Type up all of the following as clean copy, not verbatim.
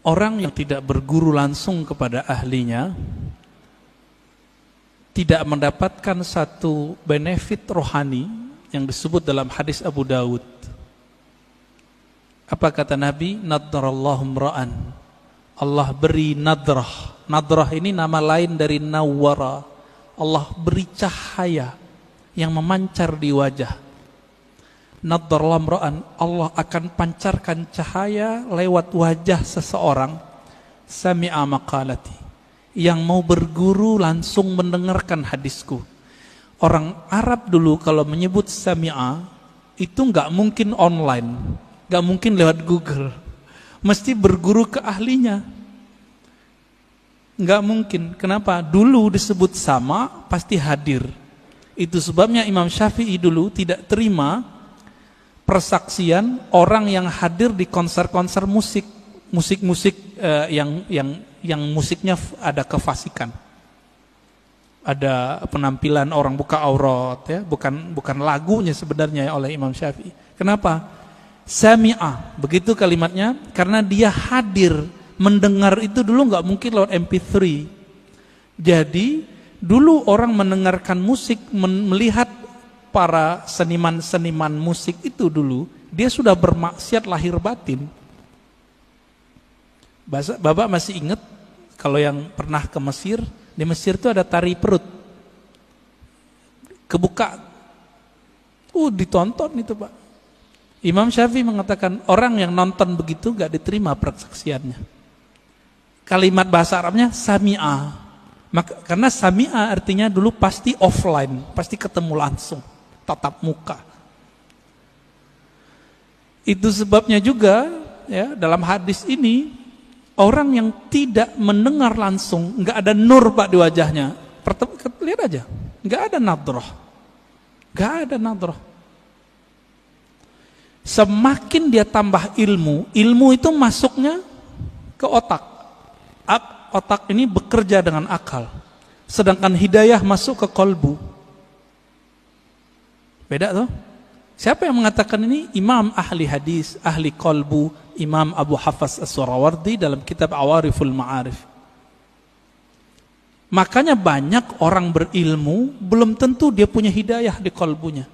Orang yang tidak berguru langsung kepada ahlinya tidak mendapatkan satu benefit rohani yang disebut dalam hadis Abu Dawud. Apa kata Nabi? Nadrallahu mra'an. Allah beri nadrah. Nadrah ini nama lain dari nawwara. Allah beri cahaya yang memancar di wajah. Nadrallahu mra'an, Allah akan pancarkan cahaya lewat wajah seseorang sami'a maqalati, yang mau berguru langsung mendengarkan hadisku. Orang Arab dulu kalau menyebut sami'a itu nggak mungkin online, nggak mungkin lewat Google, mesti berguru ke ahlinya. Nggak mungkin. Kenapa? Dulu disebut sama pasti hadir. Itu sebabnya Imam Syafi'i dulu tidak terima persaksian orang yang hadir di konser-konser musik yang musiknya ada kefasikan, ada penampilan orang buka aurat, ya, bukan lagunya sebenarnya oleh Imam Syafi'i. Kenapa? Sami'ah, begitu kalimatnya, karena dia hadir mendengar itu dulu nggak mungkin lewat MP3. Jadi dulu orang mendengarkan musik, melihat para seniman-seniman musik itu dulu, dia sudah bermaksiat lahir batin. Bapak masih ingat kalau yang pernah ke Mesir, di Mesir itu ada tari perut, kebuka, ditonton itu Pak. Imam Syafi'i mengatakan orang yang nonton begitu gak diterima persaksiannya. Kalimat bahasa Arabnya sami'a, karena sami'a artinya dulu pasti offline, pasti ketemu langsung, tatap muka. Itu sebabnya juga ya, dalam hadis ini orang yang tidak mendengar langsung, nggak ada nur Pak di wajahnya. Lihat aja, nggak ada nadrah, nggak ada nadrah. Semakin dia tambah ilmu itu masuknya ke otak. Otak ini bekerja dengan akal, sedangkan hidayah masuk ke kolbu. Beda tuh. Siapa yang mengatakan ini? Imam ahli hadis, ahli kolbu, Imam Abu Hafs As-Surawardi dalam kitab Awariful Ma'arif. Makanya banyak orang berilmu belum tentu dia punya hidayah di kolbunya.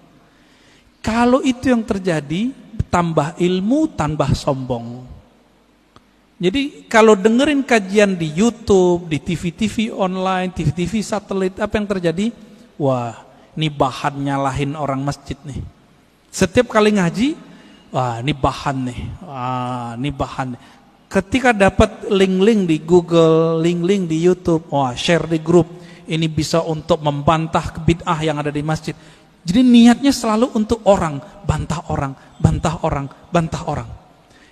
Kalau itu yang terjadi, tambah ilmu, tambah sombong. Jadi kalau dengerin kajian di YouTube, di TV-TV online, TV-TV satelit, apa yang terjadi? Wah, ini bahan nyalahin orang masjid nih. Setiap kali ngaji, wah ini bahan nih, wah ini bahan. Ketika dapat link-link di Google, link-link di YouTube, wah share di grup, ini bisa untuk membantah bid'ah yang ada di masjid. Jadi niatnya selalu untuk orang, bantah orang, bantah orang, bantah orang.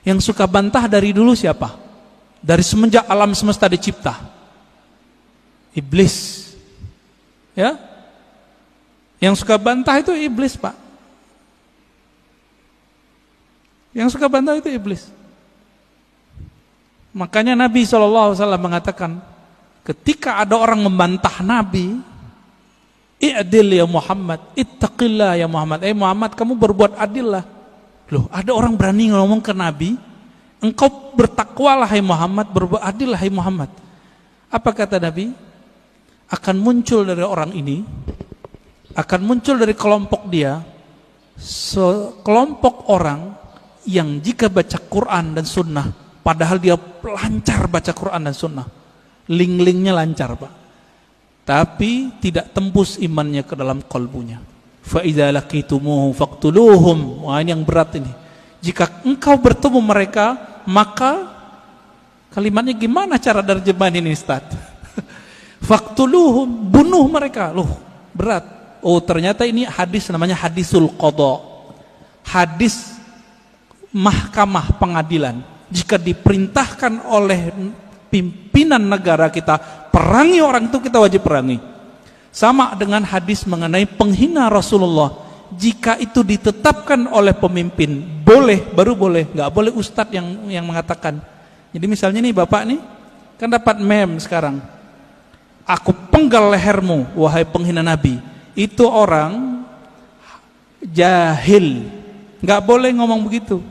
Yang suka bantah dari dulu siapa? Dari semenjak alam semesta dicipta. Iblis. Ya? Yang suka bantah itu iblis, Pak. Yang suka bantah itu iblis. Makanya Nabi SAW mengatakan, ketika ada orang membantah Nabi, i'dil ya Muhammad, ittaqillah ya Muhammad. Muhammad, kamu berbuat adil lah. Loh, ada orang berani ngomong ke Nabi, engkau bertakwalah hai Muhammad, berbuat adil hai Muhammad. Apa kata Nabi? Akan muncul dari orang ini, akan muncul dari kelompok dia, sekelompok orang yang jika baca Quran dan Sunnah, padahal dia lancar baca Quran dan Sunnah, link-linknya lancar Pak, tapi tidak tembus imannya ke dalam kalbunya. Fa idza laqitumuhu faqtuluhum. Wah, ini yang berat ini. Jika engkau bertemu mereka, maka kalimatnya gimana cara terjemahan ini Ustaz? Faqtuluhum, bunuh mereka. Loh, berat. Oh, ternyata ini hadis namanya hadisul qadha. Hadis mahkamah pengadilan. Jika diperintahkan oleh pimpinan negara kita perangi orang itu, kita wajib perangi. Sama dengan hadis mengenai penghina Rasulullah. Jika itu ditetapkan oleh pemimpin, boleh, baru boleh. Nggak boleh ustadz yang mengatakan. Jadi misalnya nih bapak nih, kan dapat meme sekarang. Aku penggal lehermu, wahai penghina Nabi. Itu orang jahil. Nggak boleh ngomong begitu.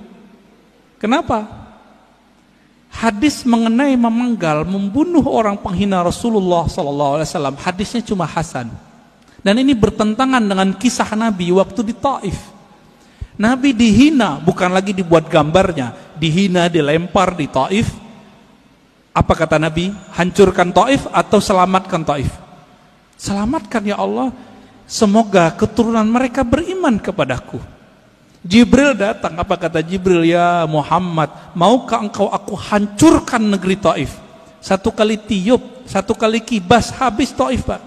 Kenapa? hadis mengenai memenggal, membunuh orang penghina Rasulullah SAW, hadisnya cuma hasan. Dan ini bertentangan dengan kisah Nabi waktu di Taif. Nabi dihina, bukan lagi dibuat gambarnya, dihina, dilempar di Taif. Apa kata Nabi? Hancurkan Taif atau selamatkan Taif? Selamatkan ya Allah, semoga keturunan mereka beriman kepadaku. Jibril datang, apa kata Jibril? Ya Muhammad, maukah engkau aku hancurkan negeri Taif? Satu kali tiup, satu kali kibas, habis Taif, Pak.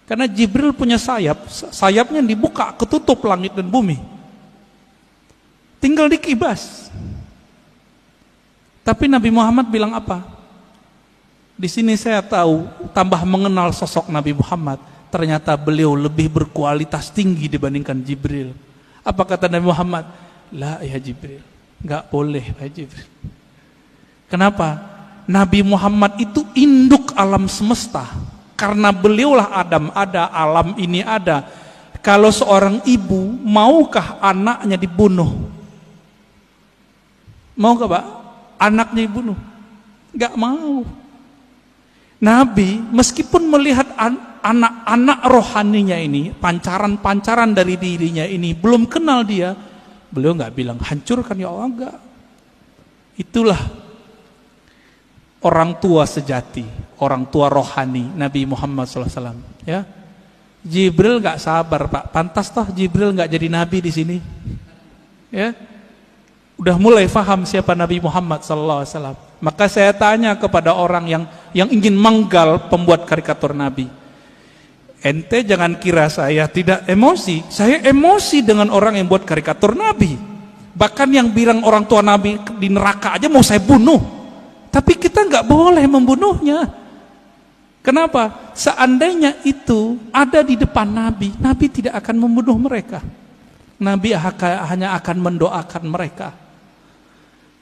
Karena Jibril punya sayap, sayapnya dibuka, ketutup langit dan bumi. Tinggal dikibas. Tapi Nabi Muhammad bilang apa? Di sini saya tahu, tambah mengenal sosok Nabi Muhammad. Ternyata beliau lebih berkualitas tinggi dibandingkan Jibril. Apa kata Nabi Muhammad? La ya Jibril, enggak boleh ya Jibril. Kenapa? Nabi Muhammad itu induk alam semesta. Karena beliaulah Adam ada, alam ini ada. Kalau seorang ibu, maukah anaknya dibunuh? Maukah Pak? Anaknya dibunuh? Enggak mau. Nabi meskipun melihat anak-anak rohaninya ini, pancaran-pancaran dari dirinya ini, belum kenal dia, beliau enggak bilang hancurkan ya Allah, enggak. Itulah orang tua sejati, orang tua rohani Nabi Muhammad SAW. Ya, Jibril nggak sabar Pak, pantas toh Jibril nggak jadi nabi di sini. Ya, udah mulai faham siapa Nabi Muhammad SAW. Maka saya tanya kepada orang yang ingin menggal pembuat karikatur Nabi, ente jangan kira saya tidak emosi. Saya emosi dengan orang yang buat karikatur Nabi. Bahkan yang bilang orang tua Nabi di neraka aja mau saya bunuh. Tapi kita nggak boleh membunuhnya. Kenapa? Seandainya itu ada di depan Nabi, Nabi tidak akan membunuh mereka. Nabi hanya akan mendoakan mereka.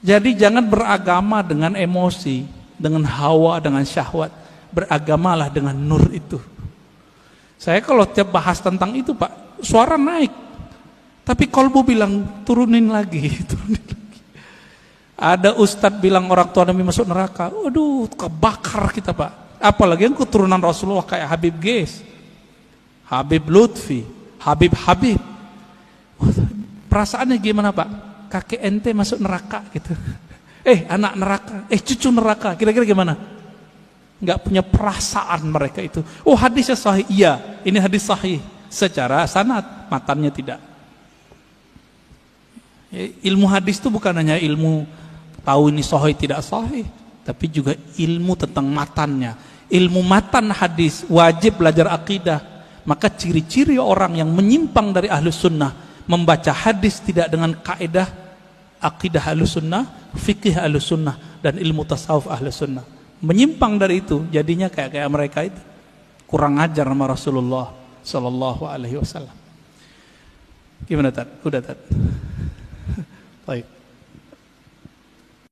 Jadi jangan beragama dengan emosi, dengan hawa, dengan syahwat. Beragamalah dengan nur itu. Saya kalau tiap bahas tentang itu Pak, suara naik. Tapi kolbu bilang turunin lagi, turunin lagi. Ada ustadz bilang orang tua Nabi masuk neraka, waduh kebakar kita Pak. Apalagi yang keturunan Rasulullah kayak Habib Ges, Habib Lutfi, Habib. Perasaannya gimana Pak? Kakek ente masuk neraka gitu. Anak neraka, cucu neraka, kira-kira gimana? Nggak punya perasaan mereka itu. Oh hadisnya sahih, iya ini hadis sahih secara sanad, matannya tidak. Ilmu hadis itu bukan hanya ilmu tahu ini sahih tidak sahih, tapi juga ilmu tentang matannya. Ilmu matan hadis, wajib belajar akidah. Maka ciri-ciri orang yang menyimpang dari ahlus sunnah, membaca hadis tidak dengan kaidah akidah ahlus sunnah, fikih ahlus sunnah, dan ilmu tasawuf ahlus sunnah. Menyimpang dari itu, jadinya kayak mereka itu. Kurang ajar sama Rasulullah Sallallahu Alaihi Wasallam. Gimana Tad? Udah Tad? Baik.